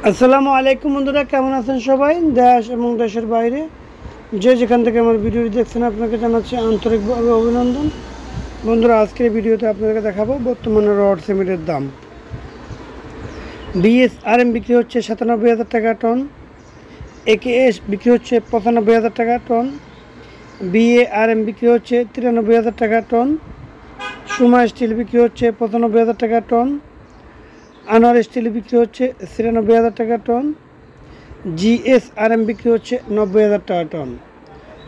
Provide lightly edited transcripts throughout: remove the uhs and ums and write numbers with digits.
আসসালামু আলাইকুম বন্ধুরা, কেমন আছেন সবাই? দেশ এবং দেশের বাইরে যে যেখান থেকে আমার ভিডিওটি দেখছেন আপনাকে জানাচ্ছি আন্তরিকভাবে অভিনন্দন। বন্ধুরা, আজকের ভিডিওতে আপনাদেরকে দেখাবো বর্তমানে রড সিমেন্টের দাম। বিএসআরএম বিক্রি হচ্ছে ৯৭,০০০ টাকা টন, একেএস বিক্রি হচ্ছে ৯৫,০০০ টাকা টন, বিএআরএম বিক্রি হচ্ছে ৯৩,০০০ টাকা টন, সুমা স্টিল বিক্রি হচ্ছে ৯৫,০০০ টাকা টন, আনোয়ার স্টিল বিক্রি হচ্ছে ৯৬,০০০ টাকা টন, জিএসআরএম বিক্রি হচ্ছে ৯০,০০০ টাকা টন।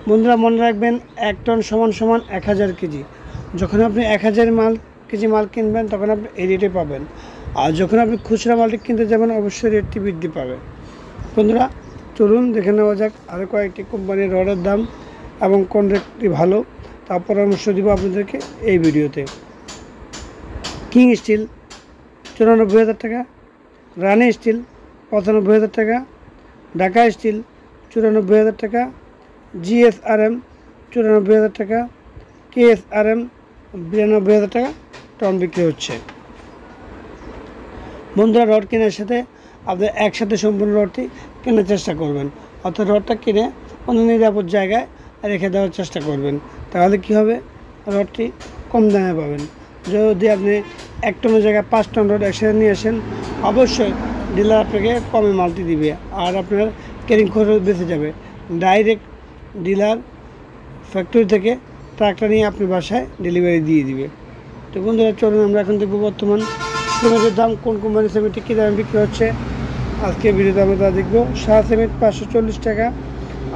বন্ধুরা, মনে রাখবেন ১ টন সমান ১,০০০ কেজি। যখন আপনি ১,০০০ কেজি মাল কিনবেন তখন আপনি এই রেটে পাবেন, আর যখন আপনি খুচরা মালটি কিনতে যাবেন অবশ্যই রেটটি বৃদ্ধি পাবে। বন্ধুরা, চলুন দেখে নেওয়া যাক আরও কয়েকটি কোম্পানির রডের দাম এবং কোন রেটটি ভালো তা পরামর্শ দিব আপনাদেরকে এই ভিডিওতে। কিং স্টিল ৯৪,০০০ টাকা, রানি স্টিল ৯৫,০০০ টাকা, ঢাকা স্টিল ৯৪,০০০ টাকা, জিএসআরএম ৯৪,০০০ টাকা, কেএসআরএম ৯২,০০০ টাকা টন বিক্রি হচ্ছে। বন্ধুরা, রড কেনার সাথে আপনি একসাথে সম্পূর্ণ রডটি কেনার চেষ্টা করবেন, অর্থাৎ রডটা কিনে কোনো নিরাপদ জায়গায় রেখে দেওয়ার চেষ্টা করবেন। তাহলে কী হবে, রডটি কম দামে পাবেন। যদি আপনি ১ টনের জায়গায় ৫ টন রড একসাথে নিয়ে আসেন, অবশ্যই ডিলার আপনাকে কমে মালটি দিবে আর আপনার ক্যারিং খরচ বেঁচে যাবে। ডাইরেক্ট ডিলার ফ্যাক্টরি থেকে ট্রাকটা নিয়ে আপনি বাসায় ডেলিভারি দিয়ে দিবে। তো বন্ধুরা, চলুন আমরা এখন দেখব বর্তমান সিমেন্টের দাম, কোন কোম্পানির সিমেন্টটি কী দামে বিক্রি হচ্ছে। আজকে ভিডিওতে আমরা তা দেখব। শাহ সিমেন্ট ৫৪০ টাকা,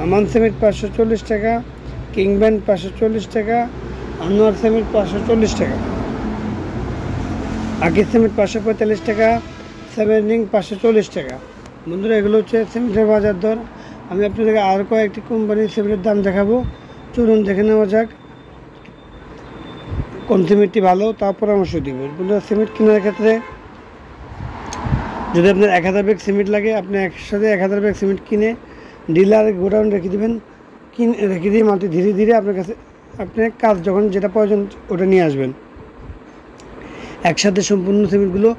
আমান সিমেন্ট ৫৪০ টাকা, কিংব্যান্ড ৫৪০ টাকা, আনোয়ার সিমেন্ট ৫৪০ টাকা, আকিজ সিমেন্ট ৫৪৫ টাকা, সেভেনিং ৫৪০ টাকা। বন্ধুরা, এগুলো হচ্ছে সিমেন্টের বাজার দর। আমি আপনাদেরকে আরও কয়েকটি কোম্পানির সিমেন্টের দাম দেখাবো। চলুন দেখে নেওয়া যাক কোন সিমেন্টটি ভালো তা পরামর্শ দিব। বন্ধুরা, সিমেন্ট কেনার ক্ষেত্রে যদি আপনার ১,০০০ ব্যাগ সিমেন্ট লাগে, আপনি একসাথে ১,০০০ ব্যাগ সিমেন্ট কিনে ডিলার গোডাউন রেখে দেবেন। রেখে দিয়ে মালটি ধীরে ধীরে আপনার কাছে আপনি কাজ যখন যেটা প্রয়োজন ওটা নিয়ে আসবেন। একসাথে সম্পূর্ণ সিমেন্টগুলো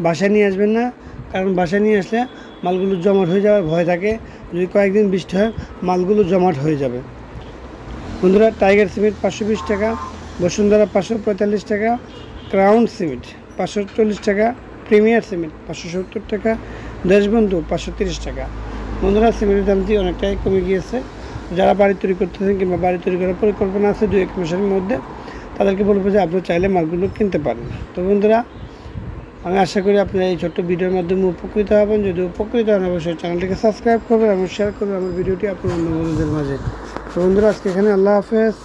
বাসায় নিয়ে আসবেন না, কারণ বাসায় নিয়ে আসলে মালগুলো জমাট হয়ে যাওয়ার ভয় থাকে। যদি কয়েকদিন বৃষ্টি হয় মালগুলো জমাট হয়ে যাবে। বন্ধুরা, টাইগার সিমেন্ট ৫২০ টাকা, বসুন্ধরা ৫৪৫ টাকা, ক্রাউন সিমেন্ট ৫৪০ টাকা, প্রিমিয়ার সিমেন্ট ৫৭০ টাকা, দেশবন্ধু ৫৩০ টাকা। বন্ধুরা, সিমেন্টের দামটি অনেকটাই কমে গিয়েছে। যারা বাড়ি তৈরি করতেছেন কিংবা বাড়ি তৈরি করার পরিকল্পনা আছে ২-১ মাসের মধ্যে, তাদেরকে বলবো যে আপনারা চাইলে মালগুলো কিনতে পারেন। তো বন্ধুরা, আমি আশা করি আপনারা এই ছোট্ট ভিডিওর মাধ্যমে উপকৃত হবেন। যদি উপকৃত হন অবশ্যই চ্যানেলটিকে সাবস্ক্রাইব করবেন এবং শেয়ার করবেন আমার ভিডিওটি আপনার বন্ধুদের মাঝে। তো বন্ধুরা, আজকে এখানে আল্লাহ হাফেজ।